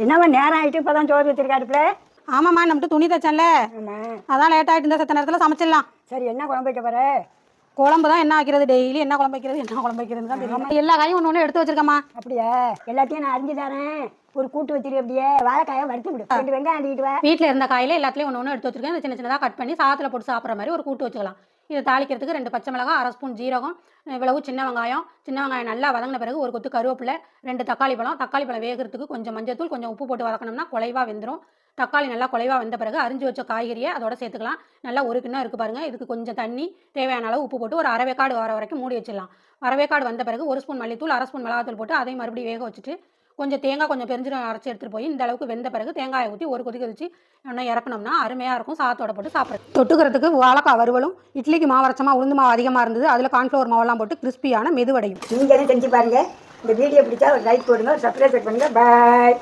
என்னம்மா நேரம் ஆகிட்டு இப்போ தான் சோறு வச்சிருக்காருப்பில. ஆமாம்மா நம்மட்டு துணி தைச்சேன்ல, ஆமாம். அதான் லேட் ஆகிட்டு இருந்தால் செத்த நேரத்தில் சமைச்சிடலாம். சரி, என்ன குழம்பு வைக்க போகிற? குழம்பு தான் என்ன வைக்கிறது, டெய்லி என்ன குழம்பு வைக்கிறதுன்னு தான் தெரியும். எல்லா காயும் ஒன்று ஒன்று எடுத்து வச்சிருக்கம்மா. அப்படியா? எல்லாத்தையும் நான் அறிஞ்சு தரேன். ஒரு கூட்டு வச்சிரு. அப்படியே வாழைக்காயை வறுத்து விடு. 2 வெங்காயம் அண்டிக்கிட்டு வா. வீட்டில் இருந்த காயில் எல்லாத்துலேயும் ஒன்று ஒன்று எடுத்து வச்சிருக்கேன். இந்த சின்ன சின்னதாக கட் பண்ணி சாதத்தில் போட்டு சாப்பிட்ற மாதிரி ஒரு கூட்டு வச்சுக்கலாம். இதை தாளிக்கிறதுக்கு 2 பச்சை மிளகாய், 1/2 ஸ்பூன் ஜீரகம், இவ்வளவு சின்ன வெங்காயம் நல்லா வதங்கின பிறகு ஒரு கொத்து கருவேப்பிலை, 2 தக்காளி பழம் வேகிறதுக்கு கொஞ்சம் மஞ்சத்தூள், கொஞ்சம் உப்பு போட்டு வதக்கணும்னா குலைவாக வெந்துடும். தக்காளி நல்லா குலைவாக வெந்த பிறகு அரிஞ்சு வச்ச காய்கறியை அதோட சேர்த்துக்கலாம். நல்லா ஒரு கிண்ணம் இருக்குது பாருங்கள். இதுக்கு கொஞ்சம் தண்ணி, தேவையான அளவு உப்பு போட்டு ஒரு அரைவேக்காடு வர வரைக்கும் மூடி வச்சிடலாம். அரைவேக்காடு வந்த பிறகு 1 ஸ்பூன் மல்லித்தூள், 1/2 ஸ்பூன் மிளகாத்தூள் போட்டு அதையும் மறுபடியும் வேக வச்சுட்டு கொஞ்சம் தேங்காய், கொஞ்சம் பெருஞ்சீரகம் அரைச்சி எடுத்துகிட்டு போய் இந்த அளவுக்கு வெந்த பிறகு தேங்காயை ஊற்றி ஒரு கொதிக்க வச்சு இன்னும் இறக்கணும்னா அருமையாக இருக்கும். சாத்தோட போட்டு சாப்பிட்றது. தொட்டுக்கிறதுக்கு வாழைக்காய் வறுவலும், இட்லிக்கு மாவு அரைச்சமா உளுந்து மாவு அதிகமாக இருந்தது, அதில் கார்ன்ஃப்ளவர் மாவெல்லாம் போட்டு கிறிஸ்பியான மெதுவடையும். நீங்களும் செஞ்சு பாருங்கள். இந்த வீடியோ பிடிச்சா ஒரு லைக் போடுங்க, ஒரு சப்ஸ்கிரைப் பண்ணுங்கள். பாய்.